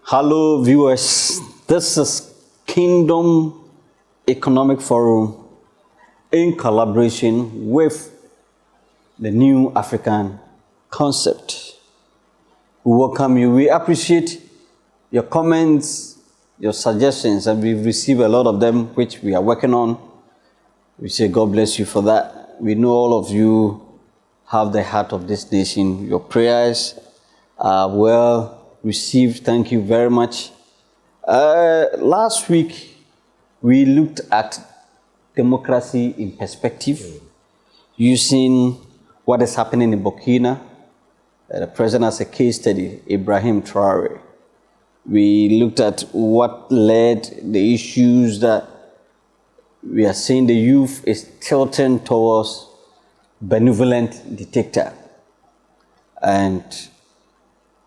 Hello, viewers. This is Kingdom Economic Forum in collaboration with the New African Concept. We welcome you. We appreciate your comments, your suggestions, and we've received a lot of them, which we are working on. We say God bless you for that. We know all of you have the heart of this nation. Your prayers are well received. Thank you very much. Last week, we looked at democracy in perspective, using what is happening in Burkina. The president has a case study, Ibrahim Traore. We looked at what led the issues that we are seeing the youth is tilting towards benevolent dictator. And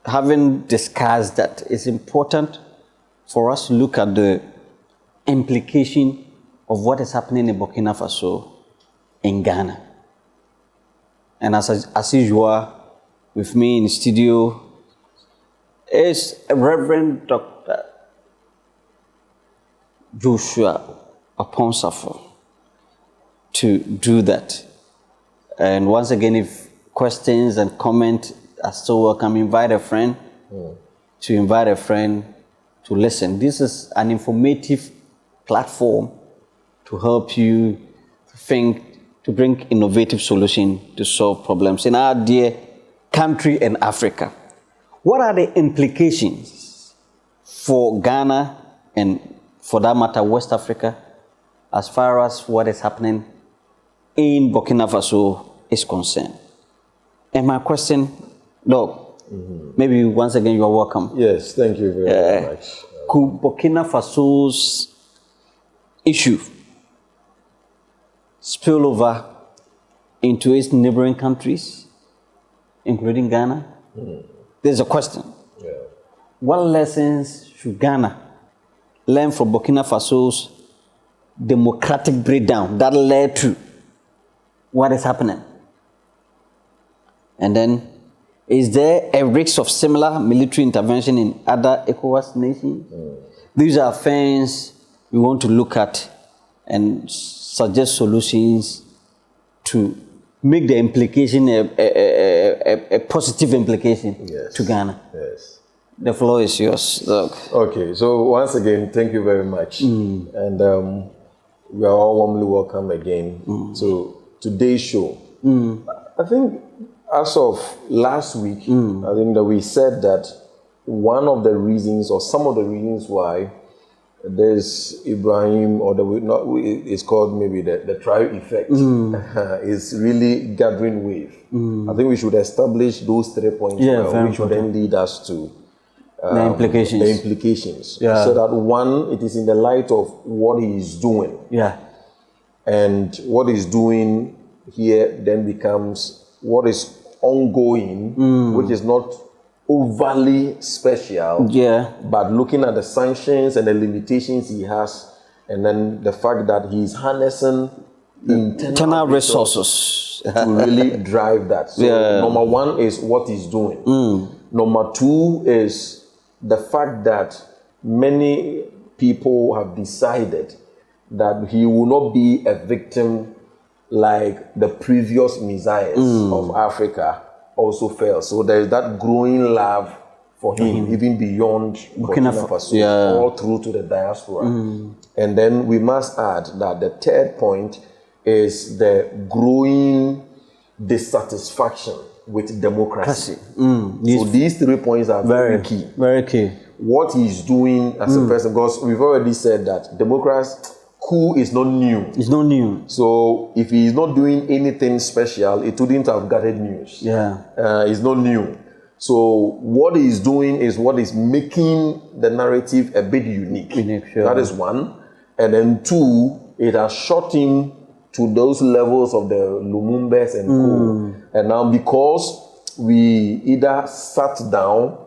having discussed that, it's important for us to look at the implication of what is happening in Burkina Faso in Ghana. And as usual, with me in the studio is Reverend Dr. Joshua Aponsafo to do that. And once again, if questions and comments are still welcome, invite a friend to listen. This is an informative platform to help you think, to bring innovative solutions to solve problems in our dear country and Africa. What are the implications for Ghana and, for that matter, West Africa, as far as what is happening in Burkina Faso is concerned? And my question, Doc, maybe once again you are welcome. Yes, thank you very much. Could Burkina Faso's issue spill over into its neighboring countries, including Ghana? There's a question. Yeah. What lessons should Ghana learn from Burkina Faso's democratic breakdown that led to what is happening? And then, is there a risk of similar military intervention in other ECOWAS nations? These are things we want to look at and suggest solutions to make the implication a positive implication to Ghana. Yes. The floor is yours, Doc. Okay, so once again, thank you very much. And we are all warmly welcome again to today's show. I think as of last week, I think that we said that one of the reasons, or some of the reasons why there's Ibrahim, or it's called maybe the Traore effect, is really gathering wave. I think we should establish those 3 points, which would then lead us to the implications. Yeah. So that one, it is in the light of what he is doing. Yeah. And what he's doing here then becomes what is ongoing, which is not overly special, but looking at the sanctions and the limitations he has, and then the fact that he's harnessing internal resources to really drive that. So number one is what he's doing. Number two is the fact that many people have decided that he will not be a victim like the previous messiahs of Africa also fell. So there is that growing love for him, even beyond Burkina Faso, all through to the diaspora. And then we must add that the third point is the growing dissatisfaction with democracy. So these 3 points are very key. Very key. What he's doing as a person, because we've already said that democracy coup is not new. It's not new. So if he is not doing anything special, it wouldn't have gathered news. It's not new. So what he's doing is what is making the narrative a bit unique. That is one. And then two, it has shot him to those levels of the Lumumbas and co. And now because we either sat down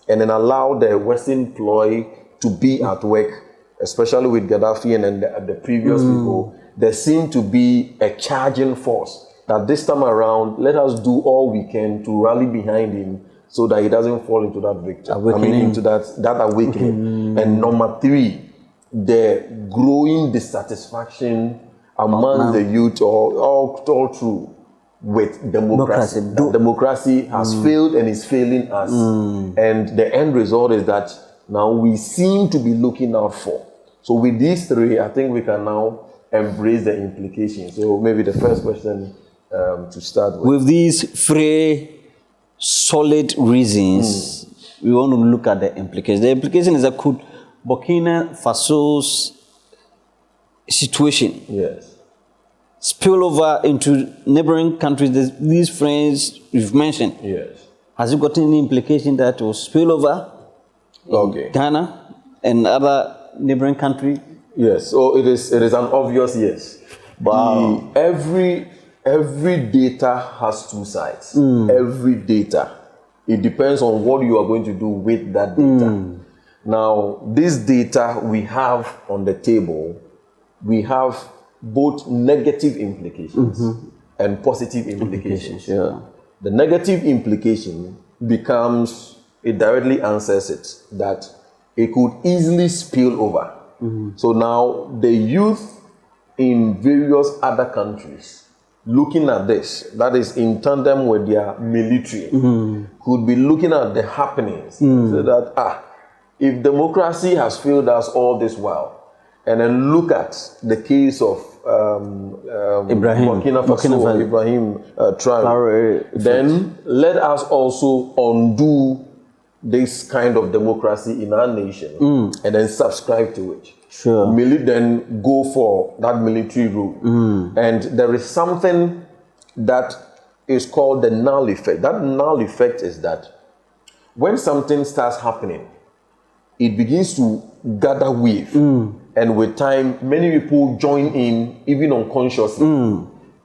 and then allowed the Western ploy to be at work, especially with Gaddafi and then the previous people, there seemed to be a charging force that this time around, let us do all we can to rally behind him so that he doesn't fall into that victim. Into that awakening. And number 3, the growing dissatisfaction among the youth all through with democracy. Democracy has failed and is failing us. And the end result is that now we seem to be looking out for. So with these 3, I think we can now embrace the implications. So maybe the first question to start with. With these 3 solid reasons, we want to look at the implications. The implication is that could Burkina Faso's situation spill over into neighboring countries, these friends you've mentioned? Yes. Has it got any implication that will spill over in Ghana and other neighboring countries? Yes. So it is an obvious yes. Wow. Every data has 2 sides. Every data. It depends on what you are going to do with that data. Now, this data we have on the table, we have both negative implications and positive implications. The negative implication becomes, it directly answers it, that it could easily spill over. So now the youth in various other countries looking at this, that is in tandem with their military, could be looking at the happenings, so that, if democracy has failed us all this while, and then look at the case of Burkina Faso, Ibrahim Traore, then let us also undo this kind of democracy in our nation and then subscribe to it. Then go for that military rule. And there is something that is called the null effect. That null effect is that when something starts happening, it begins to gather wave. And with time, many people join in, even unconsciously.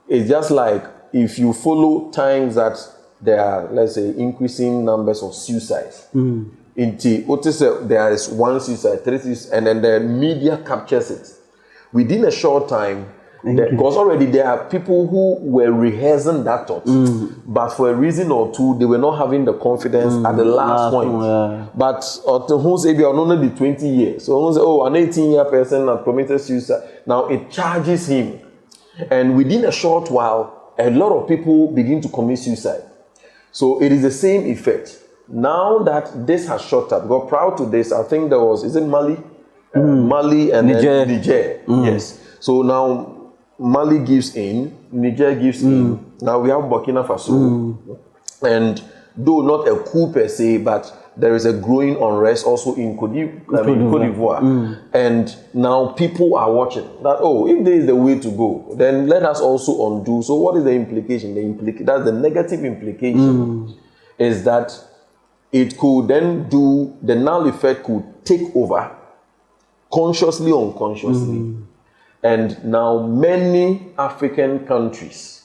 It's just like if you follow times that there are, let's say, increasing numbers of suicides. There is 1 suicide, 3 suicides, and then the media captures it. Within a short time, because already there are people who were rehearsing that thought, but for a reason or 2, they were not having the confidence at the last point. But who say they are only 20 years, so who say, an 18-year person has committed suicide. Now it charges him, and within a short while, a lot of people begin to commit suicide. So it is the same effect. Now that this has shot up, because prior to this, I think there was, is it Mali? Mali and Niger. Then Niger. Yes. So now Mali gives in, Niger gives in. Now we have Burkina Faso. And though not a coup per se, but there is a growing unrest also in Côte d'Ivoire. And now people are watching that, if there is the way to go, then let us also undo. So what is the implication? That's the negative implication, is that it could then do, the null effect could take over, consciously or unconsciously. And now many African countries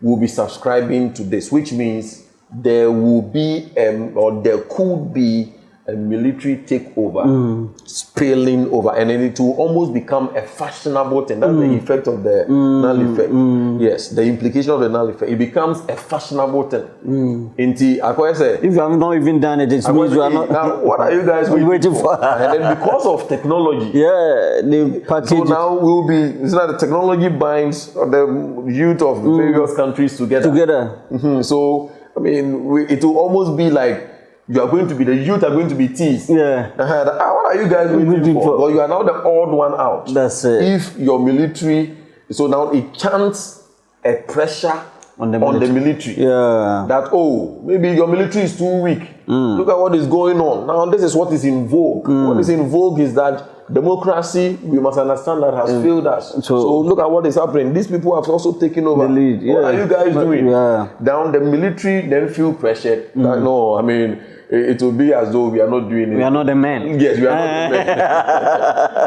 will be subscribing to this, which means there will be, or there could be a military takeover spilling over, and then it will almost become a fashionable thing. That's the effect of the null effect. Yes, the implication of the null effect. It becomes a fashionable thing. If you have not even done it, it means you are not. Now, what are you guys waiting for? And then because of technology, so now we'll be. It's not the technology binds the youth of various countries together. So I mean, it will almost be like, you are going to be, the youth are going to be teased. What are you guys waiting for? Well, you are now the odd one out. That's it. If your military, so now it chants a pressure on the military. That, maybe your military is too weak. Look at what is going on. Now, this is what is in vogue. What is in vogue is that democracy, we must understand, that has failed us. So look at what is happening. These people have also taken over. The lead. What are you guys doing? Down the military then feel pressured. That, no, I mean, it will be as though we are not doing it. We are not the men. Yes, we are not the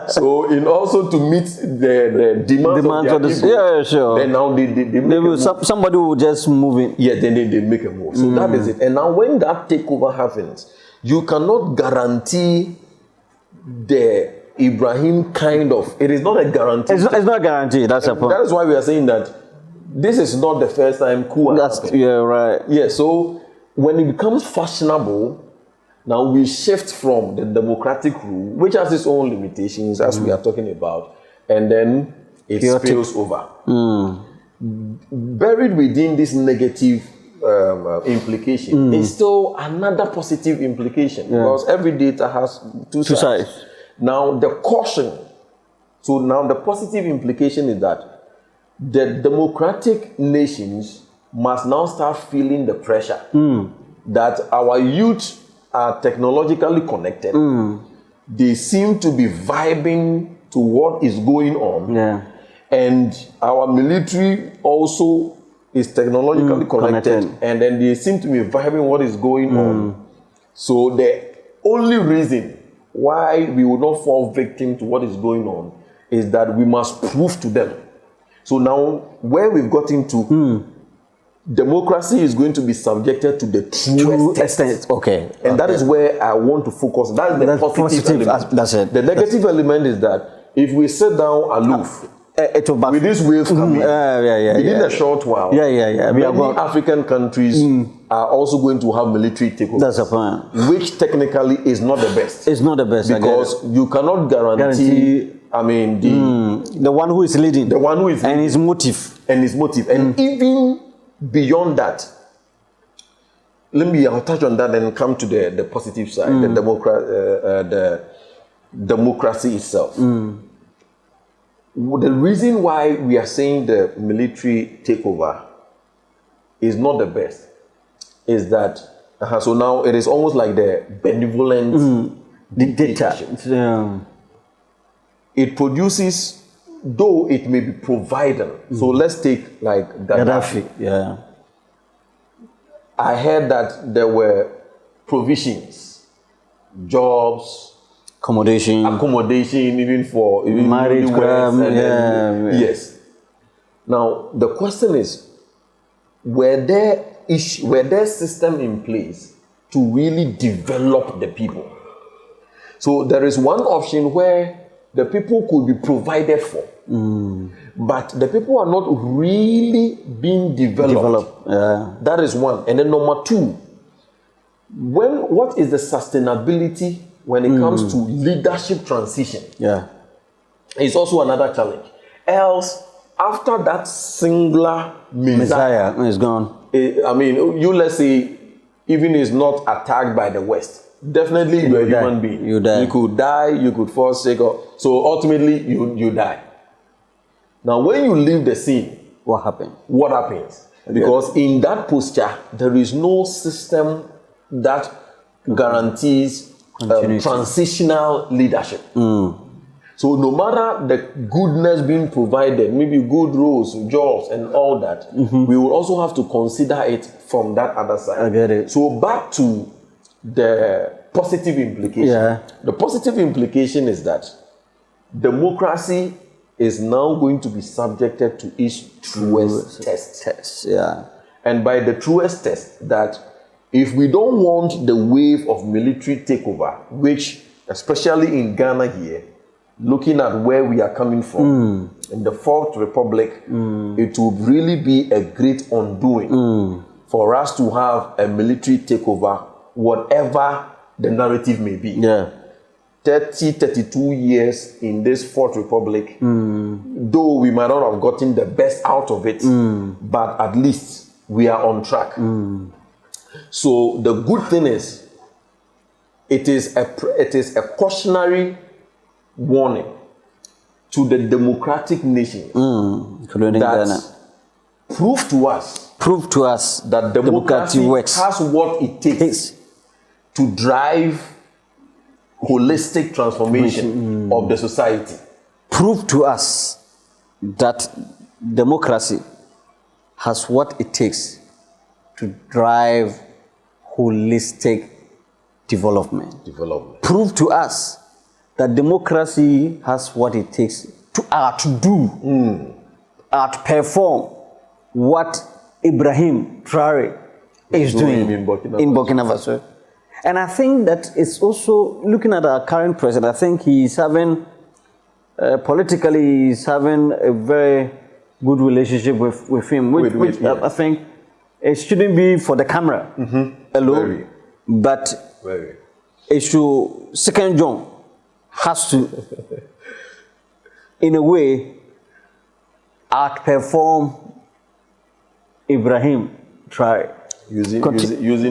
men. So in also to meet the demands of the people, then now they make somebody will just move in. Then they make a move. So that is it. And now when that takeover happens, you cannot guarantee the Ibrahim kind of, it is not a guarantee. It's not a guarantee, that's a point. That is why we are saying that this is not the first time coup has happened. Right. So when it becomes fashionable, now we shift from the democratic rule, which has its own limitations, as we are talking about, and then it spills over. Buried within this negative implication is still another positive implication, because every data has two sides. Now the caution, so now the positive implication is that the democratic nations must now start feeling the pressure that our youth are technologically connected. They seem to be vibing to what is going on. And our military also is technologically connected. And then they seem to be vibing what is going on. So the only reason why we will not fall victim to what is going on is that we must prove to them. So now, where we've gotten to, democracy is going to be subjected to the truest test. And that is where I want to focus. That's the positive element. That's it. The negative element is that if we sit down aloof, with these waves coming, within a short while, many African countries are also going to have military takeovers. That's the point. Which technically is not the best. It's not the best. Because you cannot guarantee I mean, the one who is leading. The one who is leading. And his motive. And even beyond that, I'll touch on that and come to the positive side, the democracy itself. The reason why we are saying the military takeover is not the best is that, so now it is almost like the benevolent dictatorship. It produces, though it may be providing. So let's take like Gaddafi. I heard that there were provisions, jobs, accommodation, even for marriage, yes. Now the question is, were there system in place to really develop the people? So there is one option where the people could be provided for, but the people are not really being developed. That is one. And then number two, what is the sustainability when it comes to leadership transition? It's also another challenge. Else, after that singular Messiah is gone, I mean, let's say, even is not attacked by the West, definitely you're a human being. You die. You could die, you could fall sick, so ultimately you die. Now, when you leave the scene, what happens? Because in that posture, there is no system that guarantees transitional leadership. So no matter the goodness being provided, maybe good roles, jobs, and all that, we will also have to consider it from that other side. I get it. So back to the positive implication. The positive implication is that democracy is now going to be subjected to its truest test. And by the truest test, that if we don't want the wave of military takeover, which especially in Ghana here, looking at where we are coming from, in the Fourth Republic, it would really be a great undoing for us to have a military takeover, whatever the narrative may be. 32 years in this Fourth Republic, though we might not have gotten the best out of it, but at least we are on track. So the good thing is, it is a cautionary warning to the democratic nations that prove to us that democracy has what it takes to drive holistic transformation of the society. Prove to us that democracy has what it takes to drive holistic development. Prove to us that democracy has what it takes to perform what Ibrahim Traore is doing in Burkina Faso. And I think that it's also, looking at our current president, I think he's having, politically, he's having a very good relationship with him, which I think It shouldn't be for the camera alone, but it should, Second John has to, in a way, outperform Ibrahim Traore. Using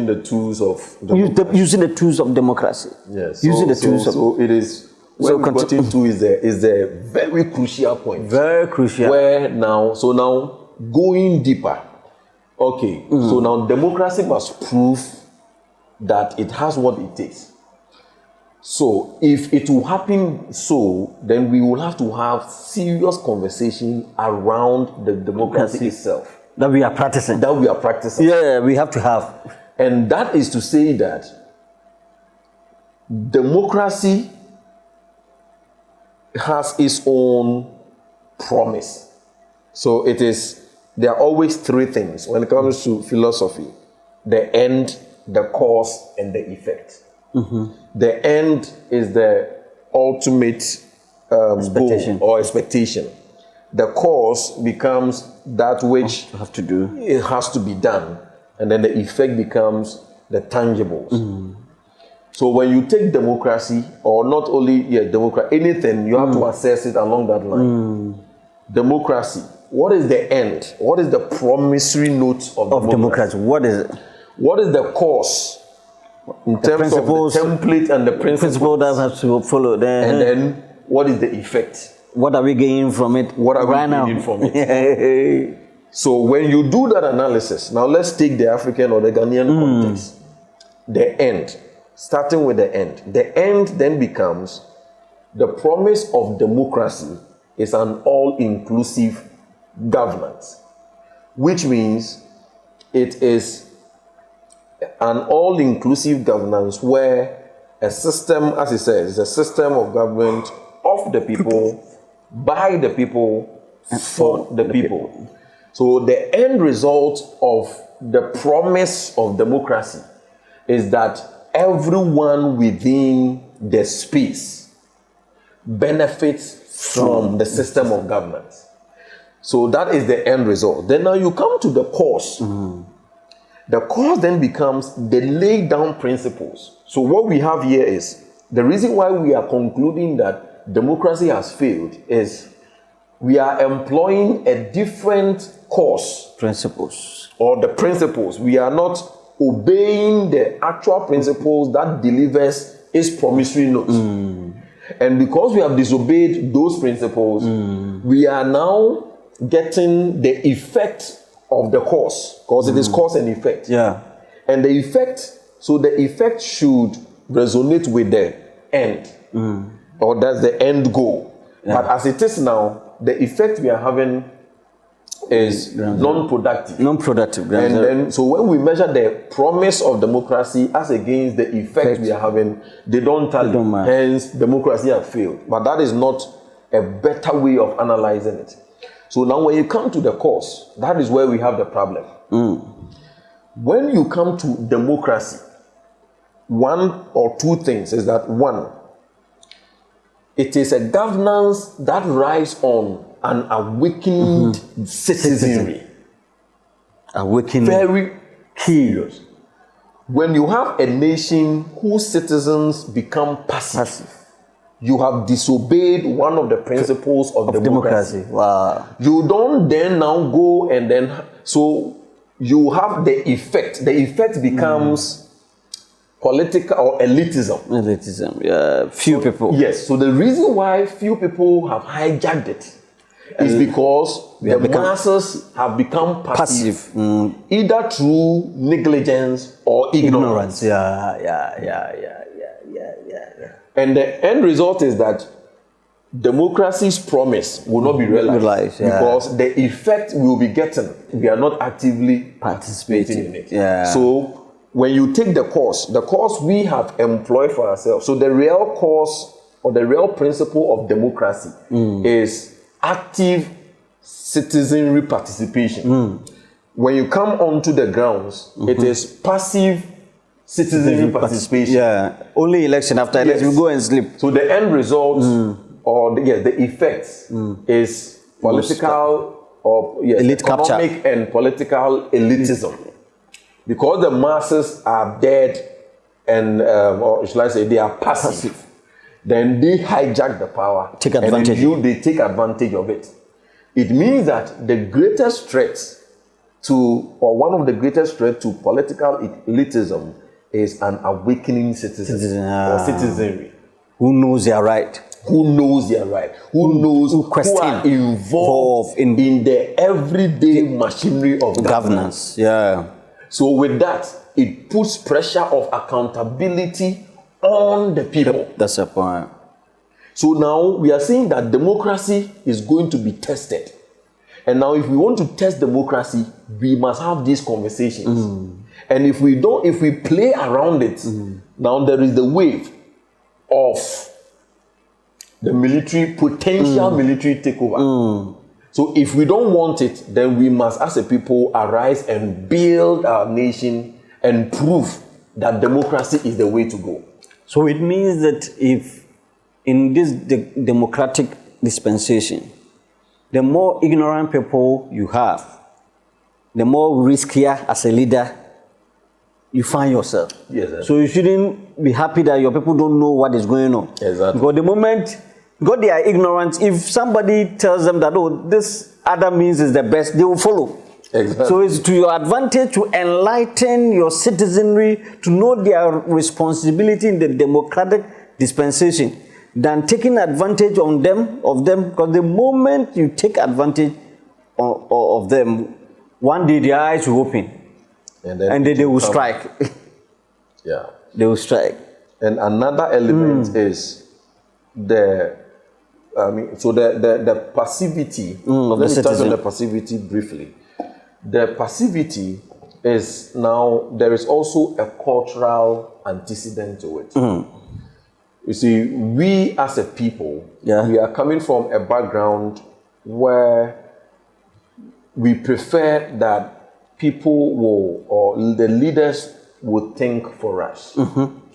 the tools of democracy. Using the tools of democracy. Yes. So it is where we got into is a very crucial point. Very crucial. Where now going deeper. Okay. So now democracy must prove that it has what it takes. So if it will happen then we will have to have serious conversation around the democracy itself. That we are practicing. Yeah, we have to have. And that is to say that democracy has its own promise. So there are always three things when it comes to philosophy: the end, the cause, and the effect. The end is the ultimate goal or expectation. The cause becomes that which have to do. It has to be done, and then the effect becomes the tangibles. So when you take democracy, or not only democracy, anything, you have to assess it along that line. Democracy. What is the end? What is the promissory note of democracy? What is it? What is the cause in terms of the template and the principle that has to follow? And then what is the effect? What are we gaining from it? What are we gaining from it? So when you do that analysis, now let's take the African or the Ghanaian context. The end, starting with the end. The end then becomes the promise of democracy is an all-inclusive governance, which means it is an all-inclusive governance where a system, as it says, is a system of government of the people, by the people, for the people. So the end result of the promise of democracy is that everyone within the space benefits from the system of governance. So that is the end result. Then now you come to the cause. The cause then becomes the laid down principles. So what we have here is the reason why we are concluding that democracy has failed is we are employing a different cause. Principles. Or the principles. We are not obeying the actual principles that delivers its promissory notes. And because we have disobeyed those principles, we are now getting the effect of the cause, because it is cause and effect. Yeah. And the effect, so the effect should resonate with the end, or that's the end goal. Yeah. But as it is now, the effect we are having is non-productive. Non-productive. And then, so when we measure the promise of democracy as against the effect we are having, they don't tally. Hence, democracy has failed. But that is not a better way of analyzing it. So now when you come to the cause, that is where we have the problem. When you come to democracy, one or two things is that, one, it is a governance that rides on an awakened citizenry. Awakened. Very curious. When you have a nation whose citizens become passive, you have disobeyed one of the principles of democracy. Wow. You don't then now go and then, so you have the effect. The effect becomes political or elitism. Elitism, yeah. Few people. Yes. So the reason why few people have hijacked it is because the masses have become passive. Either through negligence or ignorance. Yeah. And the end result is that democracy's promise will not be realized because the effect we will be getting, we are not actively participating in it. Yeah. So when you take the course we have employed for ourselves, so the real cause or the real principle of democracy is active citizenry participation. When you come onto the grounds, it is passive citizenry participation. Yeah, only election after election, we go and sleep. So the end result or the effect is political or elite economic capture and political elitism. because the masses are dead and, or shall I say, they are passive. Then they hijack the power. Take advantage. And they take advantage of it. It means that the greatest threat or one of the greatest threats to political elitism is an awakening citizen or citizenry. Who knows their right. Who knows their right. Who are involved in the everyday machinery of governance. Yeah. So with that, it puts pressure of accountability on the people. That's the point. So now we are saying that democracy is going to be tested. And now if we want to test democracy, we must have these conversations. And if we play around it, now there is the wave of the potential military takeover. So if we don't want it, then we must, as a people, arise and build our nation and prove that democracy is the way to go. So it means that if in this democratic dispensation, the more ignorant people you have, the more riskier as a leader you find yourself. Yes, sir. So you shouldn't be happy that your people don't know what is going on. Exactly. Because the moment, because they are ignorant, if somebody tells them that, oh, this other means is the best, they will follow. Exactly. So it's to your advantage to enlighten your citizenry to know their responsibility in the democratic dispensation than taking advantage of them, because the moment you take advantage of them, one day their eyes will open and then they will strike. Yeah. They will strike. And another element is the passivity. Let me touch on the passivity briefly. The passivity is now, there is also a cultural antecedent to it. You see, we as a people, we are coming from a background where we prefer that people or the leaders will think for us.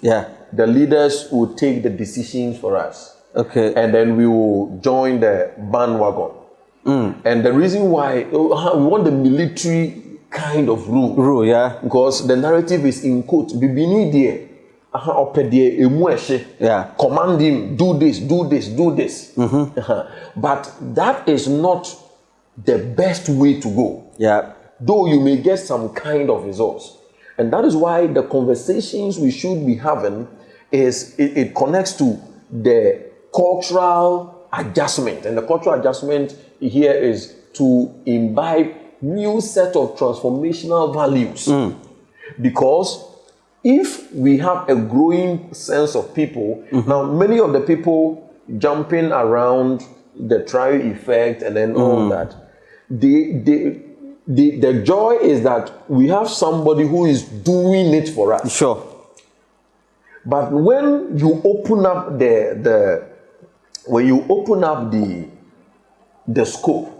Yeah. The leaders will take the decisions for us. Okay. And then we will join the bandwagon. And the reason why we want the military kind of rule. Yeah. Because the narrative is in quote, yeah. Command him, do this, do this, do this. But that is not the best way to go. Yeah. Though you may get some kind of results. And that is why the conversations we should be having is, it connects to the cultural adjustment. And the cultural adjustment here is to imbibe new set of transformational values. Because if we have a growing sense of people, now many of the people jumping around the Traore effect and then all that, the joy is that we have somebody who is doing it for us. Sure. But when you open up the scope,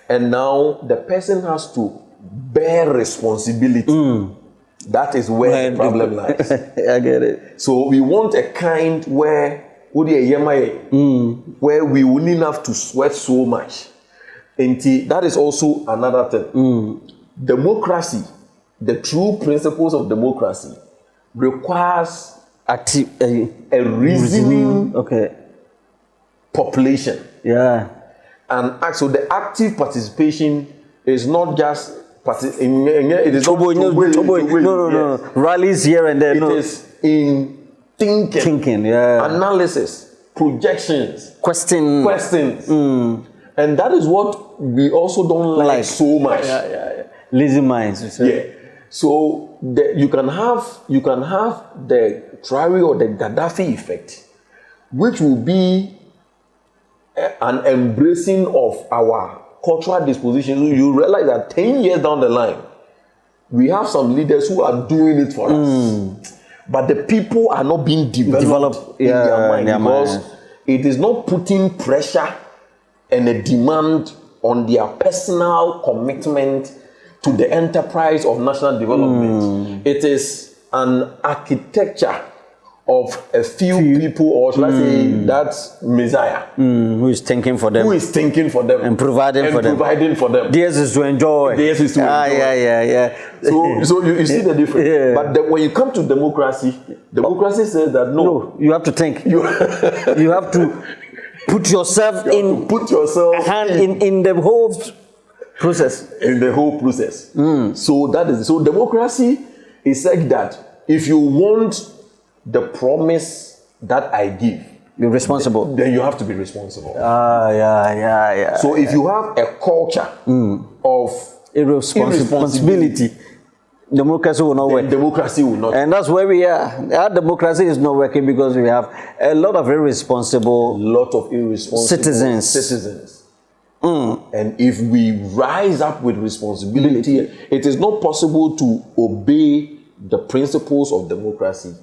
and now the person has to bear responsibility, that is where the problem lies. I get it. So we want a kind where we wouldn't have to sweat so much. And that is also another thing. Democracy, the true principles of democracy, requires a reasoning population. Yeah. And so the active participation is not just it is no. Rallies here and there. It is in thinking, analysis, projections, questions. And that is what we also don't like so much. Lazy minds. Yeah. So you can have the Traore or the Gaddafi effect, which will be an embracing of our cultural disposition. You realize that 10 years down the line, we have some leaders who are doing it for us. But the people are not being developed in their mind because it is not putting pressure and a demand on their personal commitment to the enterprise of national development. It is an architecture of a few people, or should I say that Messiah, who is thinking for them, and providing for them. Theirs is to enjoy. Yeah. So you see the difference. Yeah. But when you come to democracy says that no, you have to think. You have to put yourself in the whole process. In the whole process. So democracy is like that. If you want the promise that I give, be responsible. Then you have to be responsible. So if you have a culture of irresponsibility, democracy will not work. Democracy will not. And that's where we are. Our democracy is not working because we have a lot of irresponsible citizens. And if we rise up with responsibility, it is not possible to obey the principles of democracy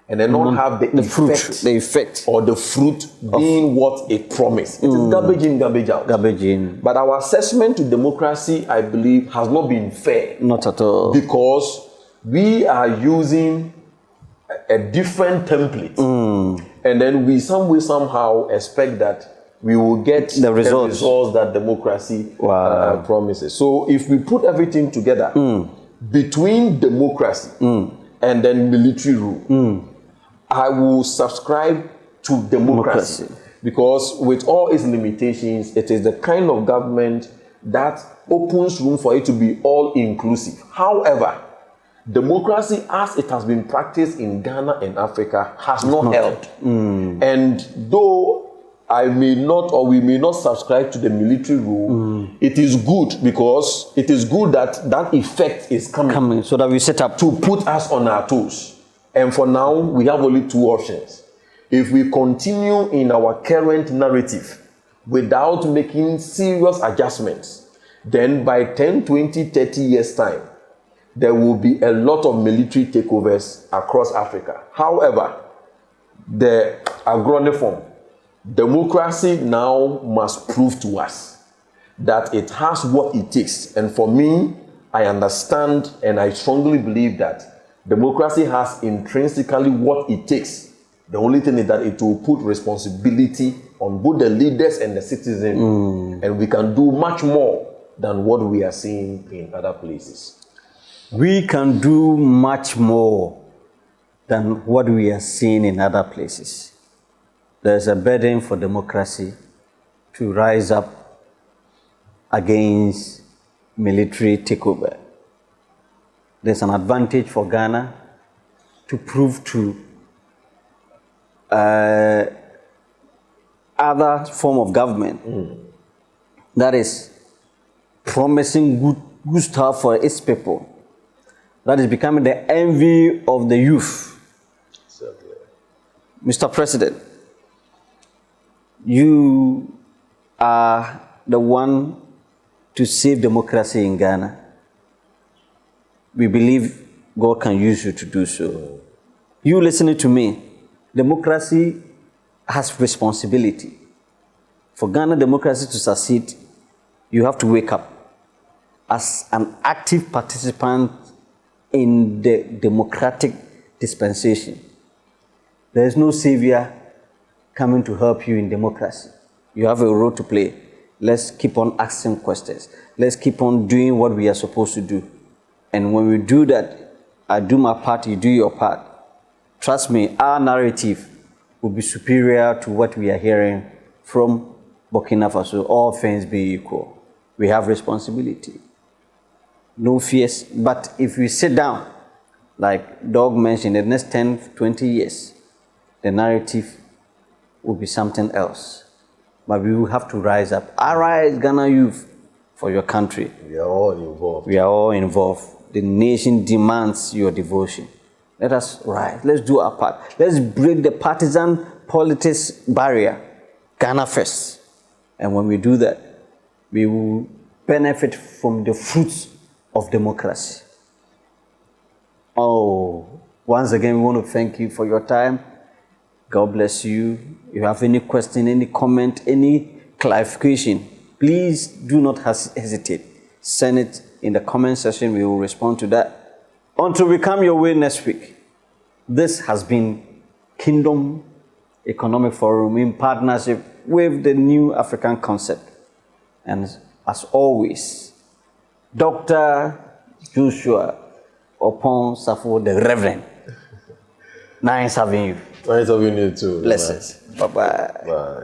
and then not have the effect or the fruit being what it promised. It is garbage in, garbage out. Garbage in. But our assessment to democracy, I believe, has not been fair. Not at all. Because we are using a different template. And then we somehow expect that we will get the results that democracy promises. So if we put everything together, between democracy and then military rule, I will subscribe to democracy because with all its limitations, it is the kind of government that opens room for it to be all-inclusive. However, democracy as it has been practiced in Ghana and Africa has not held. And though I may not or we may not subscribe to the military rule, it is good because it is good that that effect is coming so that we set up to put us on our toes. And for now, we have only two options. If we continue in our current narrative without making serious adjustments, then by 10, 20, 30 years' time, there will be a lot of military takeovers across Africa. However, the agronomy democracy now must prove to us that it has what it takes. And for me, I understand and I strongly believe that democracy has intrinsically what it takes. The only thing is that it will put responsibility on both the leaders and the citizens, and we can do much more than what we are seeing in other places. We can do much more than what we are seeing in other places. There's a burden for democracy to rise up against military takeover. There's an advantage for Ghana to prove to other form of government that is promising good stuff for its people, that is becoming the envy of the youth. Certainly. Mr. President, you are the one to save democracy in Ghana. We believe God can use you to do so. You listening to me, democracy has responsibility. For Ghana democracy to succeed, you have to wake up as an active participant in the democratic dispensation. There is no savior coming to help you in democracy. You have a role to play. Let's keep on asking questions. Let's keep on doing what we are supposed to do. And when we do that, I do my part, you do your part. Trust me, our narrative will be superior to what we are hearing from Burkina Faso, all things being equal. We have responsibility. No fears. But if we sit down, like Doug mentioned, in the next 10, 20 years, the narrative will be something else. But we will have to rise up. Arise, Ghana youth, for your country. We are all involved. We are all involved. The nation demands your devotion. Let us rise. Let's do our part. Let's break the partisan politics barrier. Ghana first. And when we do that, we will benefit from the fruits of democracy. Oh, once again, we want to thank you for your time. God bless you. If you have any question, any comment, any clarification, please do not hesitate. Send it in the comment section. We will respond to that. Until we come your way next week, this has been Kingdom Economic Forum in partnership with the New African Concept. And as always, Dr. Joshua Opon Safo, the Reverend. Nice having you. Nice having you too. Blessings. Bye-bye. Bye.